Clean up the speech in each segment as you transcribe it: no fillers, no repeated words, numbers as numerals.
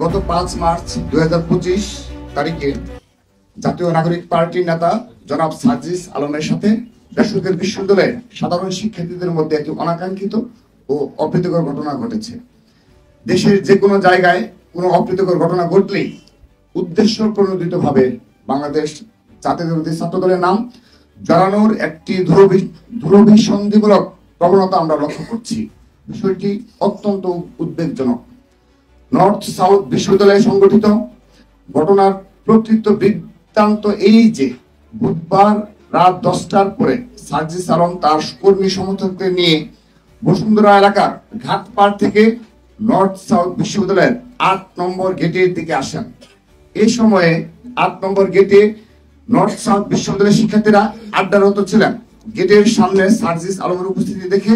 গত 5 মার্চ 2025 তারিখে জাতীয় নাগরিক পার্টির নেতা জনাব সার্জিস আলমের সাথে বেসরকারি বিশ্ববিদ্যালয়ের সাধারণ শিক্ষার্থীদের মধ্যে একটি অনাকাঙ্ক্ষিত ও অপ্রীতিকর ঘটনা ঘটেছে। দেশের যে কোনো জায়গায় কোনো অপ্রীতিকর ঘটনা ঘটলেই উদ্দেশ্য প্রণোদিতভাবে বাংলাদেশ জাতীয়তাবাদী ছাত্র দলের নাম জড়ানোর একটি দুরভিসন্ধিমূলক প্রবণতা আমরা লক্ষ্য করছি। বিষয়টি অত্যন্ত উদ্বেগজনক। নর্থ সাউথ বিশ্ববিদ্যালয়ে সংগঠিত ঘটনার প্রকৃত বৃত্তান্ত এই যে বুধবার রাত 10টার পরে সার্জিস আলম তার কর্মী সমর্থকদের নিয়ে বসুন্ধরা এলাকার ঘাটপাড় থেকে নর্থ সাউথ বিশ্ববিদ্যালয়ের 8 নম্বর গেটের দিকে আসেন। এই সময়ে 8 নম্বর গেটে নর্থ সাউথ বিশ্ববিদ্যালয়ের শিক্ষার্থীরা আড্ডারত ছিলেন। গেটের সামনে সার্জিস আলমের উপস্থিতি দেখে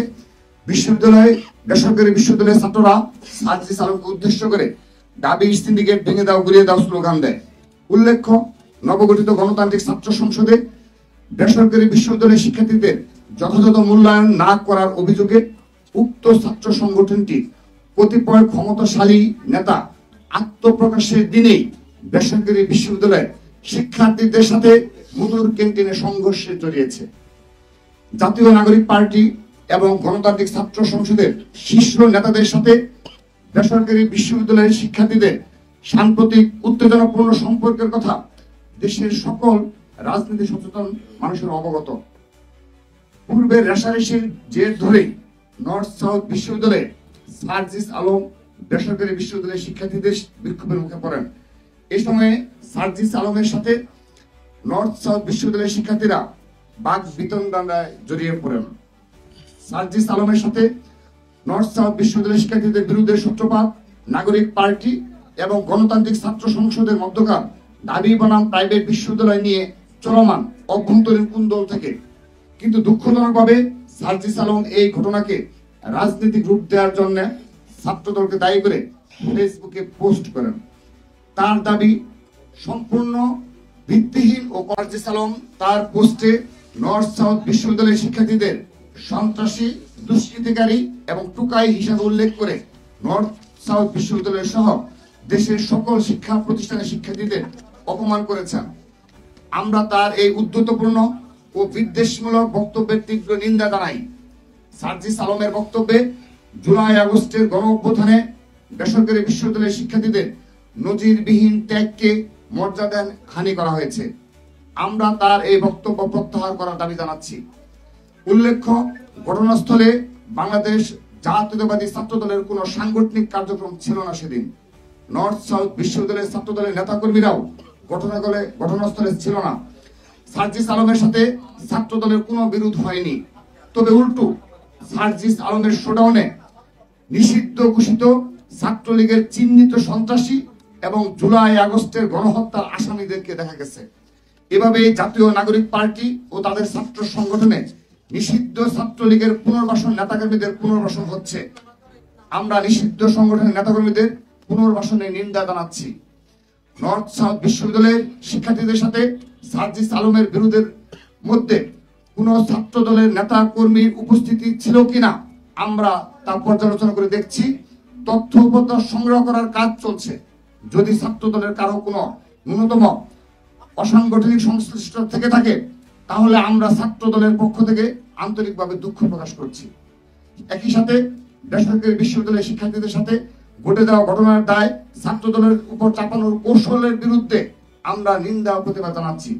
বেসরকারি বিশ্ববিদ্যালয়ের ছাত্ররা সার্জিস আলমকে উদ্দেশ্য করে দাবি সিন্ডিকেট ভেঙে দাও, গুড়িয়ে দাও স্লোগান দেয়। উল্লেখ্য, নবগঠিত গণতান্ত্রিক ছাত্র সংসদে বেসরকারি বিশ্ববিদ্যালয়ের শিক্ষার্থীদের যথাযথ মূল্যায়ন না করার অভিযোগে উক্ত ছাত্র সংগঠনটি কতিপয় ক্ষমতাশালী নেতা আত্মপ্রকাশের দিনেই বেসরকারি বিশ্ববিদ্যালয়ের শিক্ষার্থীদের সাথে মধুর ক্যান্টিনে সংঘর্ষে জড়িয়েছে। জাতীয় নাগরিক পার্টি এবং গণতান্ত্রিক ছাত্র সংসদের শীর্ষ নেতাদের সাথে বেসরকারি বিশ্ববিদ্যালয়ের শিক্ষার্থীদের সাম্প্রতিক উত্তেজনাপূর্ণ সম্পর্কের কথা দেশের সকল রাজনীতি সচেতন মানুষের অবগত। পূর্বের রেশারেশির জের ধরেই নর্থ সাউথ বিশ্ববিদ্যালয়ে সার্জিস আলম বেসরকারি বিশ্ববিদ্যালয়ের শিক্ষার্থীদের বিক্ষোভের মুখে পড়েন। এই সময়ে সার্জিস আলমের সাথে নর্থ সাউথ বিশ্ববিদ্যালয়ের শিক্ষার্থীরা বাক বিতণ্ডায় জড়িয়ে পড়েন। সার্জিস আলমের সাথে নর্থ সাউথ বিশ্ববিদ্যালয়ের শিক্ষার্থীদের বিরুদ্ধে সূত্রপাত নাগরিক পার্টি এবং গণতান্ত্রিক ছাত্র সংসদের মধ্যকার দাবি বনাম প্রাইভেট বিশ্ববিদ্যালয় নিয়ে চলমান অভ্যন্তরীণ কুন্দল থেকে। কিন্তু দুঃখজনকভাবে সার্জিস আলম এই ঘটনাকে রাজনৈতিক রূপ দেওয়ার জন্য ছাত্রদলকে দায়ী করে ফেসবুকে পোস্ট করেন। তার দাবি সম্পূর্ণ ভিত্তিহীন ও সার্জিস আলম তার পোস্টে নর্থ সাউথ বিশ্ববিদ্যালয়ের শিক্ষার্থীদের সন্ত্রাসী, দুষ্কৃতিকারী এবং টুকাই হিসাবে উল্লেখ করে নর্থ সাউথ বিশ্ববিদ্যালয় সহ দেশের সকল শিক্ষা প্রতিষ্ঠানের শিক্ষার্থীদের অপমান করেছেন। আমরা তার এই উদ্ধতপূর্ণ ও বিদ্বেষমূলক বক্তব্যের তীব্র নিন্দা জানাই। সার্জিস আলমের বক্তব্যে জুলাই আগস্টের গণ অভ্যুত্থানে বেসরকারি বিশ্ববিদ্যালয়ের শিক্ষার্থীদের নজিরবিহীন ত্যাগকে মর্যাদা হানি করা হয়েছে। আমরা তার এই বক্তব্য প্রত্যাহার করার দাবি জানাচ্ছি। উল্লেখ্য, ঘটনাস্থলে বাংলাদেশ জাতীয়তাবাদী ছাত্র দলের কোনো সাংগঠনিক কার্যক্রম ছিল না সেদিন। নর্থ সাউথ বিশ্ববিদ্যালয়ের ছাত্র দলের নেতাকর্মীরাও ঘটনাস্থলে ছিল না। সার্জিস আলমের সাথে ছাত্র দলের কোনো বিরোধ হয়নি। তবে উল্টো সার্জিস আলমের শোডাউনে নিষিদ্ধ ঘোষিত ছাত্রলীগের চিহ্নিত সন্ত্রাসী এবং জুলাই আগস্টের গণহত্যার আসামিদেরকে দেখা গেছে। এভাবে জাতীয় নাগরিক পার্টি ও তাদের ছাত্র সংগঠনে নিষিদ্ধ ছাত্রলীগের পুনর্বাসন নেতাকর্মীদের পুনর্বাসন হচ্ছে। আমরা নিষিদ্ধ সংগঠনের নেতাকর্মীদের পুনর্বাসনের নিন্দা জানাচ্ছি। নর্থ সাউথ বিশ্ববিদ্যালয়ের শিক্ষার্থীদের সাথে সার্জিস আলমের বিরোধের মধ্যে কোন ছাত্র দলের নেতা কর্মীর উপস্থিতি ছিল কিনা আমরা তা পর্যালোচনা করে দেখছি। তথ্য উপাত্ত সংগ্রহ করার কাজ চলছে। যদি ছাত্র দলের কারো কোনো ন্যূনতম অসাংগঠনিক সংশ্লিষ্ট থেকে থাকে তাহলে আমরা ছাত্র দলের পক্ষ থেকে আন্তরিকভাবে দুঃখ প্রকাশ করছি। একই সাথে বেসরকারি বিশ্ববিদ্যালয়ের শিক্ষার্থীদের সাথে ঘটে যাওয়া ঘটনার দায় ছাত্র দলের উপর চাপানোর কৌশলের বিরুদ্ধে আমরা নিন্দা ও প্রতিবাদ জানাচ্ছি।